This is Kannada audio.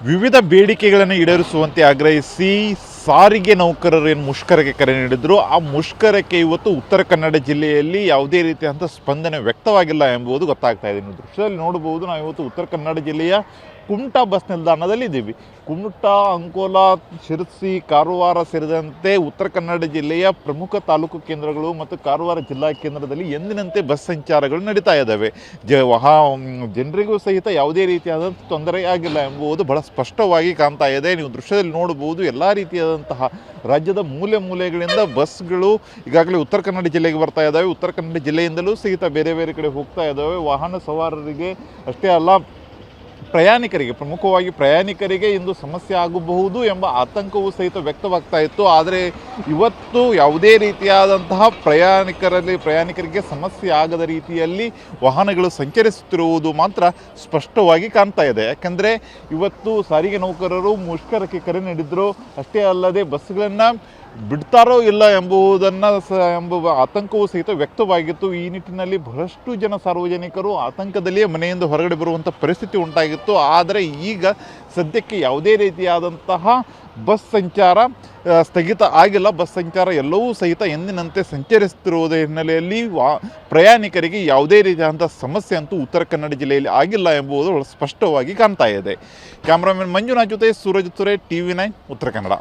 ವಿವಿಧ ಬೇಡಿಕೆಗಳನ್ನು ಈಡೇರಿಸುವಂತೆ ಆಗ್ರಹಿಸಿ ಸಾರಿಗೆ ನೌಕರರು ಏನು ಮುಷ್ಕರಕ್ಕೆ ಕರೆ ನೀಡಿದ್ರು. ಆ ಮುಷ್ಕರಕ್ಕೆ ಇವತ್ತು ಉತ್ತರ ಕನ್ನಡ ಜಿಲ್ಲೆಯಲ್ಲಿ ಯಾವುದೇ ರೀತಿಯಾದಂಥ ಸ್ಪಂದನೆ ವ್ಯಕ್ತವಾಗಿಲ್ಲ ಎಂಬುದು ಗೊತ್ತಾಗ್ತಾ ಇದೆ. ನೀವು ದೃಶ್ಯದಲ್ಲಿ ನೋಡಬಹುದು, ನಾವು ಇವತ್ತು ಉತ್ತರ ಕನ್ನಡ ಜಿಲ್ಲೆಯ ಕುಮಟಾ ಬಸ್ ನಿಲ್ದಾಣದಲ್ಲಿ ಇದ್ದೀವಿ. ಕುಮಟಾ, ಅಂಕೋಲಾ, ಶಿರಸಿ, ಕಾರವಾರ ಸೇರಿದಂತೆ ಉತ್ತರ ಕನ್ನಡ ಜಿಲ್ಲೆಯ ಪ್ರಮುಖ ತಾಲೂಕು ಕೇಂದ್ರಗಳು ಮತ್ತು ಕಾರವಾರ ಜಿಲ್ಲಾ ಕೇಂದ್ರದಲ್ಲಿ ಎಂದಿನಂತೆ ಬಸ್ ಸಂಚಾರಗಳು ನಡೀತಾ ಇದ್ದಾವೆ. ಜನರಿಗೂ ಸಹಿತ ಯಾವುದೇ ರೀತಿಯಾದಂಥ ತೊಂದರೆ ಆಗಿಲ್ಲ ಎಂಬುದು ಬಹಳ ಸ್ಪಷ್ಟವಾಗಿ ಕಾಣ್ತಾ ಇದೆ. ನೀವು ದೃಶ್ಯದಲ್ಲಿ ನೋಡಬಹುದು, ಎಲ್ಲ ರೀತಿಯಾದಂತಹ ರಾಜ್ಯದ ಮೂಲೆ ಮೂಲೆಗಳಿಂದ ಬಸ್ಗಳು ಈಗಾಗಲೇ ಉತ್ತರ ಕನ್ನಡ ಜಿಲ್ಲೆಗೆ ಬರ್ತಾ ಇದ್ದಾವೆ. ಉತ್ತರ ಕನ್ನಡ ಜಿಲ್ಲೆಯಿಂದಲೂ ಸಹಿತ ಬೇರೆ ಬೇರೆ ಕಡೆ ಹೋಗ್ತಾ ಇದ್ದಾವೆ. ವಾಹನ ಸವಾರರಿಗೆ ಅಷ್ಟೇ ಅಲ್ಲ, ಪ್ರಮುಖವಾಗಿ ಪ್ರಯಾಣಿಕರಿಗೆ ಇಂದು ಸಮಸ್ಯೆ ಆಗಬಹುದು ಎಂಬ ಆತಂಕವೂ ಸಹಿತ ವ್ಯಕ್ತವಾಗ್ತಾ ಇತ್ತು. ಆದರೆ ಇವತ್ತು ಯಾವುದೇ ರೀತಿಯಾದಂತಹ ಪ್ರಯಾಣಿಕರಿಗೆ ಸಮಸ್ಯೆ ಆಗದ ರೀತಿಯಲ್ಲಿ ವಾಹನಗಳು ಸಂಚರಿಸುತ್ತಿರುವುದು ಮಾತ್ರ ಸ್ಪಷ್ಟವಾಗಿ ಕಾಣ್ತಾ ಇದೆ. ಯಾಕಂದರೆ ಇವತ್ತು ಸಾರಿಗೆ ನೌಕರರು ಮುಷ್ಕರಕ್ಕೆ ಕರೆ ನೀಡಿದ್ರು. ಅಷ್ಟೇ ಅಲ್ಲದೆ ಬಸ್ಗಳನ್ನು ಬಿಡ್ತಾರೋ ಇಲ್ಲ ಎಂಬ ಆತಂಕವೂ ಸಹಿತ ವ್ಯಕ್ತವಾಗಿತ್ತು. ಈ ನಿಟ್ಟಿನಲ್ಲಿ ಬಹಳಷ್ಟು ಜನ ಸಾರ್ವಜನಿಕರು ಆತಂಕದಲ್ಲಿಯೇ ಮನೆಯಿಂದ ಹೊರಗಡೆ ಬರುವಂಥ ಪರಿಸ್ಥಿತಿ ಉಂಟಾಗಿತ್ತು. ಆದರೆ ಈಗ ಸದ್ಯಕ್ಕೆ ಯಾವುದೇ ರೀತಿಯಾದಂತಹ ಬಸ್ ಸಂಚಾರ ಸ್ಥಗಿತ ಆಗಿಲ್ಲ. ಬಸ್ ಸಂಚಾರ ಎಲ್ಲವೂ ಸಹಿತ ಎಂದಿನಂತೆ ಸಂಚರಿಸುತ್ತಿರುವುದರ ಹಿನ್ನೆಲೆಯಲ್ಲಿ ಪ್ರಯಾಣಿಕರಿಗೆ ಯಾವುದೇ ರೀತಿಯಾದಂಥ ಸಮಸ್ಯೆ ಅಂತೂ ಉತ್ತರ ಕನ್ನಡ ಜಿಲ್ಲೆಯಲ್ಲಿ ಆಗಿಲ್ಲ ಎಂಬುದು ಸ್ಪಷ್ಟವಾಗಿ ಕಾಣ್ತಾ ಇದೆ. ಕ್ಯಾಮ್ರಾಮನ್ ಮಂಜುನಾಥ್ ಜೊತೆ ಸೂರಜ್ ತುರೆ, TV9 ಉತ್ತರ ಕನ್ನಡ.